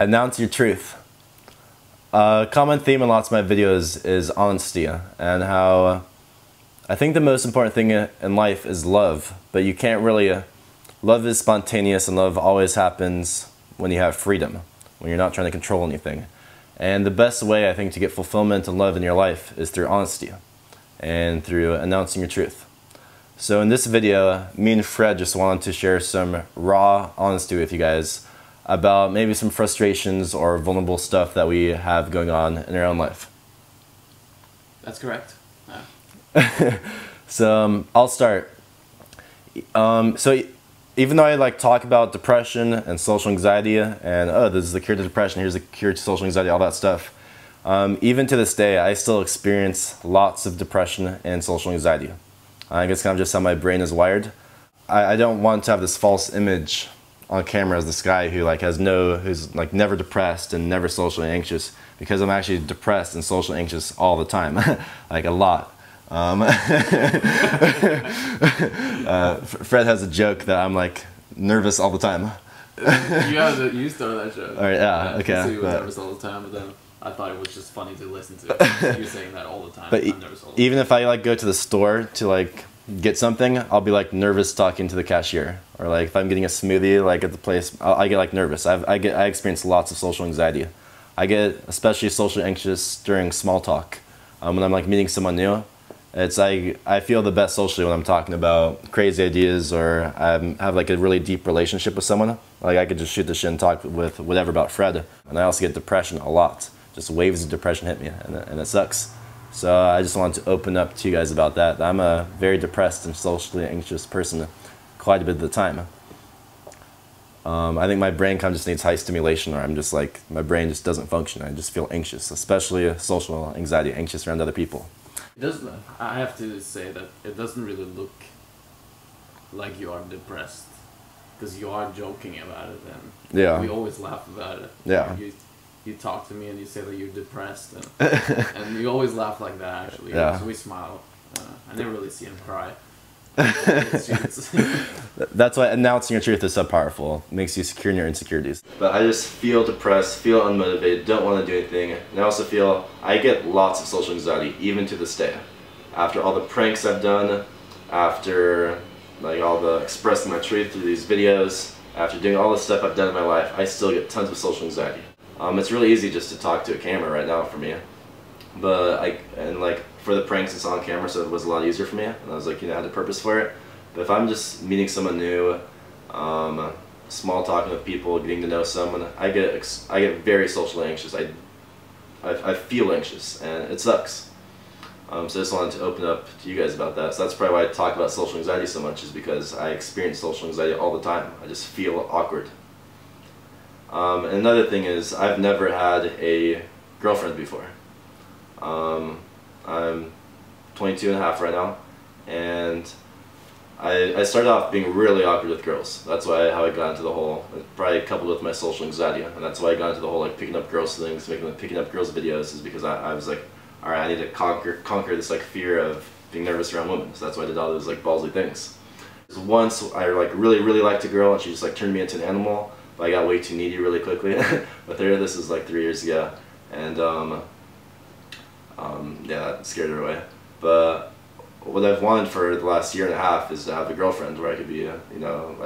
Announce your truth. A common theme in lots of my videos is honesty, and how I think the most important thing in life is love, but you can't really, love is spontaneous and love always happens when you have freedom, when you're not trying to control anything. And the best way I think to get fulfillment and love in your life is through honesty and through announcing your truth. So in this video, me and Fred just wanted to share some raw honesty with you guys about maybe some frustrations or vulnerable stuff that we have going on in our own life. That's correct. Yeah. So I'll start. So even though I talk about depression and social anxiety and this is the cure to depression, here's the cure to social anxiety, all that stuff, even to this day I still experience lots of depression and social anxiety. I guess kind of just how my brain is wired. I don't want to have this false image on camera as this guy who who's never depressed and never socially anxious, because I'm actually depressed and socially anxious all the time, like a lot. Fred has a joke that I'm nervous all the time. You started that joke. All right, yeah, okay. So you were nervous all the time, but then I thought it was just funny to listen to. You're saying that all the time. But I'm nervous all the time. even if I go to the store to get something, I'll be nervous talking to the cashier, or if I'm getting a smoothie at the place, I get nervous. I experience lots of social anxiety. I get especially socially anxious during small talk. When I'm meeting someone new, it's I feel the best socially when I'm talking about crazy ideas, or I have a really deep relationship with someone. I could just shoot the shit and talk with whatever about Fred. And I also get depression a lot. Just waves of depression hit me, and it sucks. So I just wanted to open up to you guys about that. I'm a very depressed and socially anxious person quite a bit of the time. I think my brain kind of just needs high stimulation, or I'm just my brain just doesn't function. I just feel anxious, especially social anxiety, anxious around other people. It doesn't. I have to say that it doesn't really look like you are depressed, because you are joking about it, and yeah, we always laugh about it. Yeah. You talk to me and you say that you're depressed, and, and you always laugh like that, actually. Yeah. So we smile. I never really see him cry. That's why announcing your truth is so powerful. It makes you secure in your insecurities. But I just feel depressed, feel unmotivated, don't want to do anything. And I also feel I get lots of social anxiety, even to this day. After all the pranks I've done, after all the expressing my truth through these videos, after doing all the stuff I've done in my life, I still get tons of social anxiety. It's really easy just to talk to a camera right now for me, but for the pranks it's on camera, so it was a lot easier for me, and I was I had a purpose for it. But if I'm just meeting someone new, small talking with people, getting to know someone, I get very socially anxious. I feel anxious, and it sucks. So I just wanted to open up to you guys about that. So that's probably why I talk about social anxiety so much, is because I experience social anxiety all the time. I just feel awkward. And another thing is, I've never had a girlfriend before. I'm 22 and a half right now, and I started off being really awkward with girls. That's how I got into the whole, probably coupled with my social anxiety, and that's why I got into the whole picking up girls things, picking up girls videos, is because I was alright, I need to conquer this fear of being nervous around women. So that's why I did all those ballsy things. Once I really liked a girl, and she just turned me into an animal. But I got way too needy really quickly with her. This is 3 years ago, and yeah, that scared her away. But what I've wanted for the last year and a half is to have a girlfriend where I could be,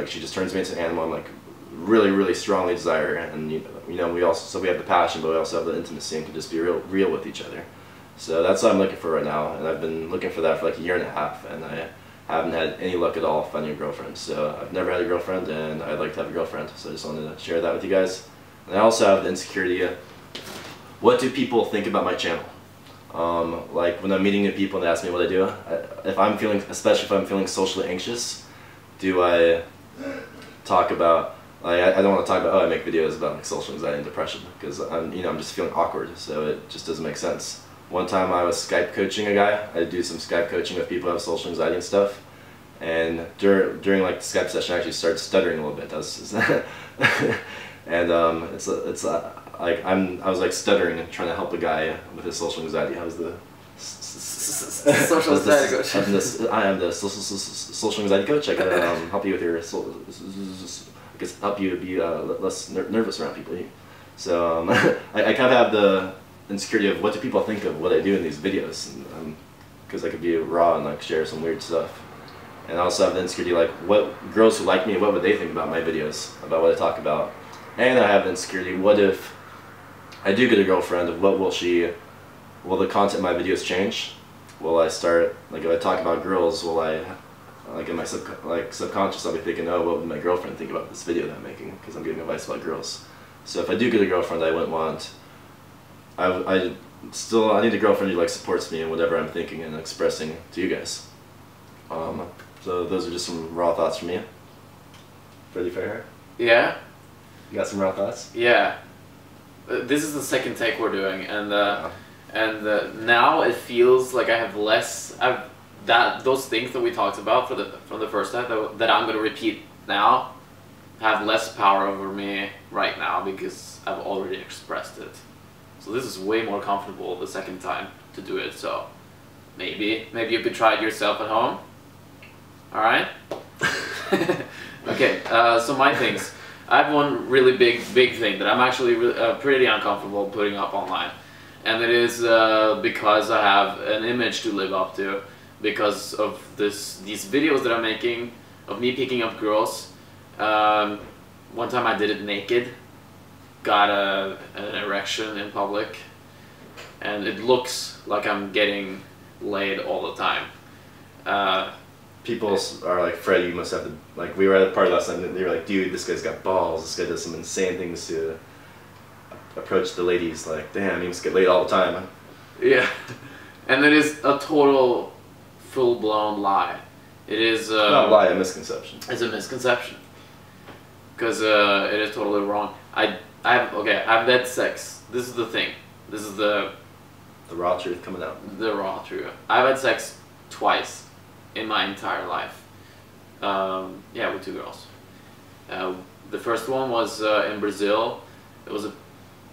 she just turns me into an animal. I'm really strongly desire, and we have the passion, but we also have the intimacy, and can just be real with each other. So that's what I'm looking for right now, and I've been looking for that for a year and a half, and I haven't had any luck at all finding a girlfriend. So I've never had a girlfriend, and I'd like to have a girlfriend. So I just wanted to share that with you guys. And I also have the insecurity. What do people think about my channel? When I'm meeting new people and they ask me what I do, especially if I'm feeling socially anxious, do I talk about, I don't want to talk about, I make videos about social anxiety and depression, because I'm just feeling awkward, so it just doesn't make sense. One time I was Skype coaching a guy. I do some Skype coaching with people who have social anxiety and stuff. And during the Skype session, I actually started stuttering a little bit. And I was stuttering and trying to help a guy with his social anxiety. I was the social anxiety coach. I am the social anxiety coach. I can help you with your help you be less nervous around people. So I kind of have the insecurity of what do people think of what I do in these videos, because I could be raw and like share some weird stuff. And I also have the insecurity like what girls who like me, what would they think about my videos, about what I talk about. And I have the insecurity, what if I do get a girlfriend, what will the content of my videos change? Will I start, like if I talk about girls, will I, like in my subconscious I'll be thinking, oh, what would my girlfriend think about this video that I'm making, because I'm giving advice about girls. So if I do get a girlfriend, I wouldn't want, I need a girlfriend who like supports me in whatever I'm thinking and expressing to you guys. So those are just some raw thoughts from me. FreddyFairHair? Yeah? You got some raw thoughts? Yeah. This is the second take we're doing, and now it feels like I have less. Those things that we talked about from the first time that I'm gonna repeat now have less power over me right now because I've already expressed it. So this is way more comfortable the second time to do it. So maybe you could try it yourself at home. All right. Okay. So my things. I have one really big thing that I'm actually pretty uncomfortable putting up online, and it is because I have an image to live up to because of these videos that I'm making of me picking up girls. One time I did it naked, got an erection in public, and it looks like I'm getting laid all the time. People are like, Fred, you must have to, like, we were at a party last night and they were like, dude, this guy's got balls, this guy does some insane things to approach the ladies, like, damn, he must get laid all the time. Yeah, and it is a total full-blown lie. It is not a lie, a misconception. It's a misconception, because it is totally wrong. I've had sex. This is the thing. This is the raw truth coming out. The raw truth. I've had sex twice in my entire life. Yeah, with 2 girls. The first one was in Brazil.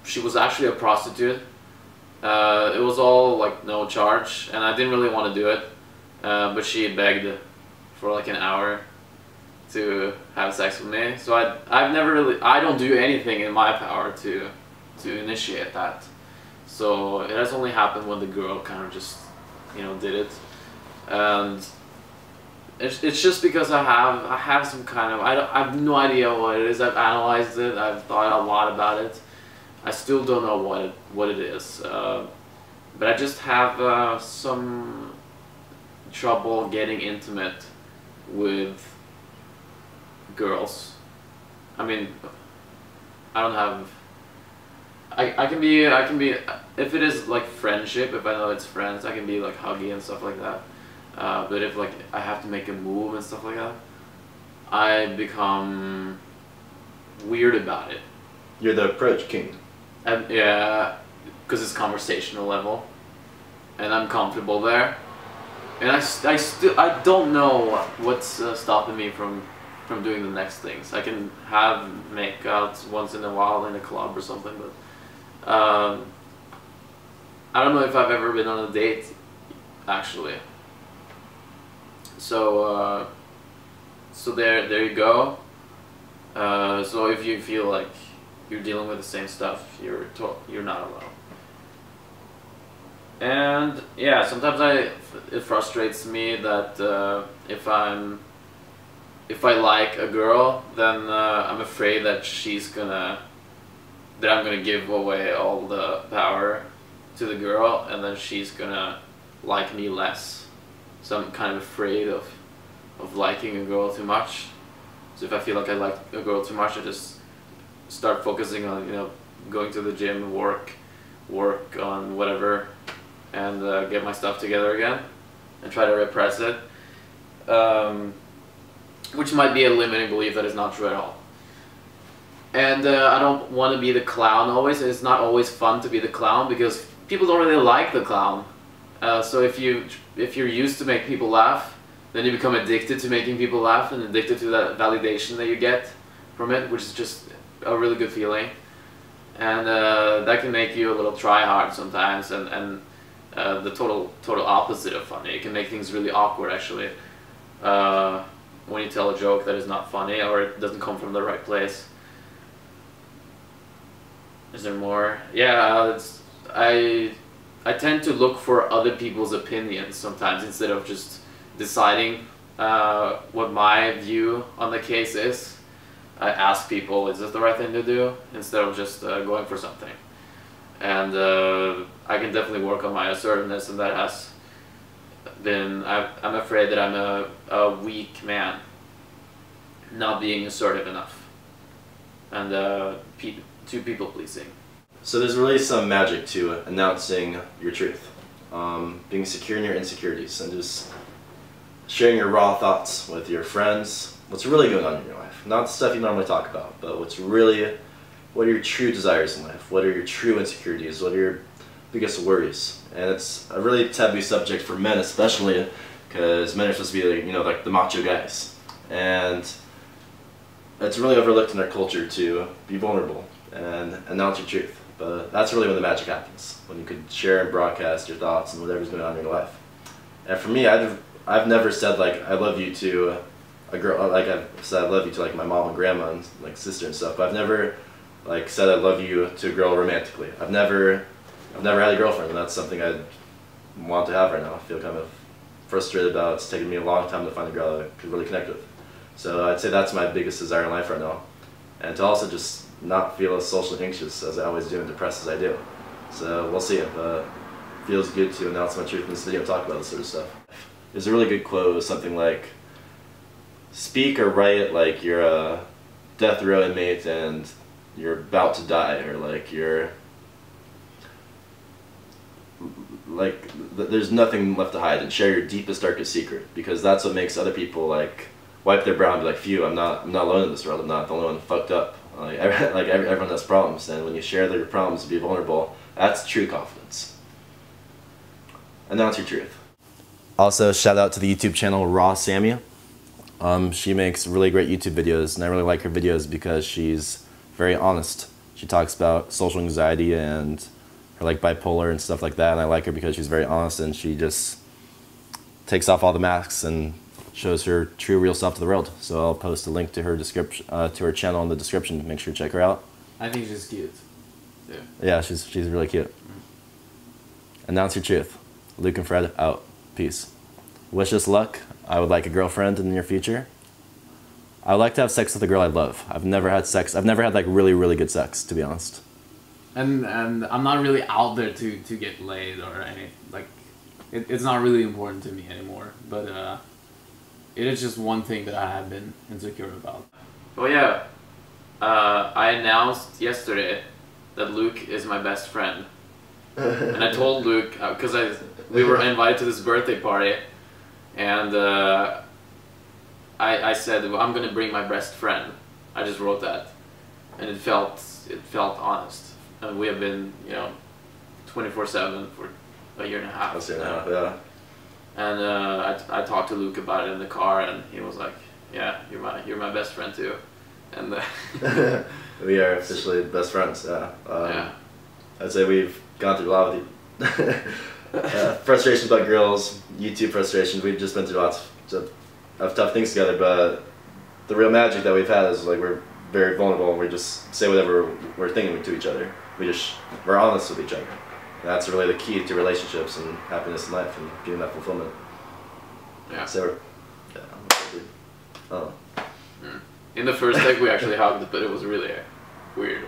She was actually a prostitute. It was all like no charge, and I didn't really want to do it. But she begged for like an hour to have sex with me. So I don't do anything in my power to initiate that. So it has only happened when the girl kind of just, did it. And it's just because I have some kind of, I have no idea what it is. I've analyzed it, I've thought a lot about it. I still don't know what it is. But I just have some trouble getting intimate with girls. I mean, I don't have, I can be, if it is like friendship, if I know it's friends, I can be like huggy and stuff like that. But if like I have to make a move and stuff like that, I become weird about it. You're the approach king. And yeah, because it's conversational level, and I'm comfortable there. And I don't know what's stopping me from doing the next things. I can have makeouts once in a while in a club or something, but I don't know if I've ever been on a date, actually. So there you go. So if you feel like you're dealing with the same stuff, you're not alone. And yeah, sometimes it frustrates me that if I like a girl, then I'm afraid that I'm gonna give away all the power to the girl, and then she's gonna like me less. So I'm kind of afraid of liking a girl too much. So if I feel like I like a girl too much, I just start focusing on going to the gym, work on whatever, and get my stuff together again, and try to repress it. Which might be a limiting belief that is not true at all. And I don't want to be the clown always. It's not always fun to be the clown because people don't really like the clown. So if you're used to make people laugh, then you become addicted to making people laugh and addicted to that validation that you get from it, which is just a really good feeling. And that can make you a little try hard sometimes, and the total opposite of funny. It can make things really awkward actually when you tell a joke that is not funny or it doesn't come from the right place. Is there more? Yeah, I tend to look for other people's opinions sometimes instead of just deciding what my view on the case is. I ask people, is this the right thing to do? Instead of just going for something. And I can definitely work on my assertiveness, and that has been, I'm afraid that I'm a weak man, not being assertive enough, and too people pleasing. So there's really some magic to announcing your truth, being secure in your insecurities, and just sharing your raw thoughts with your friends, what's really going on in your life. Not the stuff you normally talk about, but what are your true desires in life? What are your true insecurities? What are your biggest worries? And it's a really taboo subject for men, especially because men are supposed to be, like, you know, like the macho guys. And it's really overlooked in our culture to be vulnerable and announce your truth. But that's really when the magic happens, when you could share and broadcast your thoughts and whatever's going on in your life. And for me, I've never said, like, I love you to a girl, like I've said I love you to, like, my mom and grandma and, like, sister and stuff, but I've never, like, said I love you to a girl romantically. I've never had a girlfriend, and that's something I want to have right now. I feel kind of frustrated about. It's taken me a long time to find a girl I could really connect with. So I'd say that's my biggest desire in life right now. And to also just not feel as socially anxious as I always do and depressed as I do. So we'll see. But it feels good to announce my truth in this video and talk about this sort of stuff. There's a really good quote, something like, speak or write like you're a death row inmate and you're about to die, or like you're like there's nothing left to hide, and share your deepest, darkest secret, because that's what makes other people, like, wipe their brow and be like, phew, I'm not alone in this world, I'm not the only one fucked up. Like, everyone has problems, and when you share their problems and be vulnerable, that's true confidence. Announce your truth. Also, shout out to the YouTube channel Raw Sammy. She makes really great YouTube videos, and I really like her videos because she's very honest. She talks about social anxiety and her, like, bipolar and stuff like that, and I like her because she's very honest, and she just takes off all the masks and shows her true, real self to the world. So I'll post a link to her description, to her channel in the description. Make sure to check her out. I think she's cute. Yeah, she's really cute. Announce your truth. Luke and Fred out. Peace. Wish us luck. I would like a girlfriend in the near future. I would like to have sex with a girl I love. I've never had sex. I've never had, like, really, really good sex, to be honest. And I'm not really out there to get laid or anything. Like, it's not really important to me anymore. But it is just one thing that I have been insecure about. Oh yeah, I announced yesterday that Luke is my best friend. And I told Luke, because we were invited to this birthday party, and I said, well, I'm gonna bring my best friend. I just wrote that, and it felt honest. And we have been, you know, 24/7 for a year and a half. That's a year and a half, yeah. And I talked to Luke about it in the car, and he was like, "Yeah, you're my best friend too." And we are officially best friends. Yeah. Yeah. I'd say we've gone through a lot of frustrations about girls, YouTube frustrations. We've just been through lots of tough things together. But the real magic that we've had is, like, we're very vulnerable, and we just say whatever we're thinking to each other. We're honest with each other. That's really the key to relationships and happiness in life and getting that fulfillment. Yeah. So, oh. In the first take we actually hugged, but it was really weird.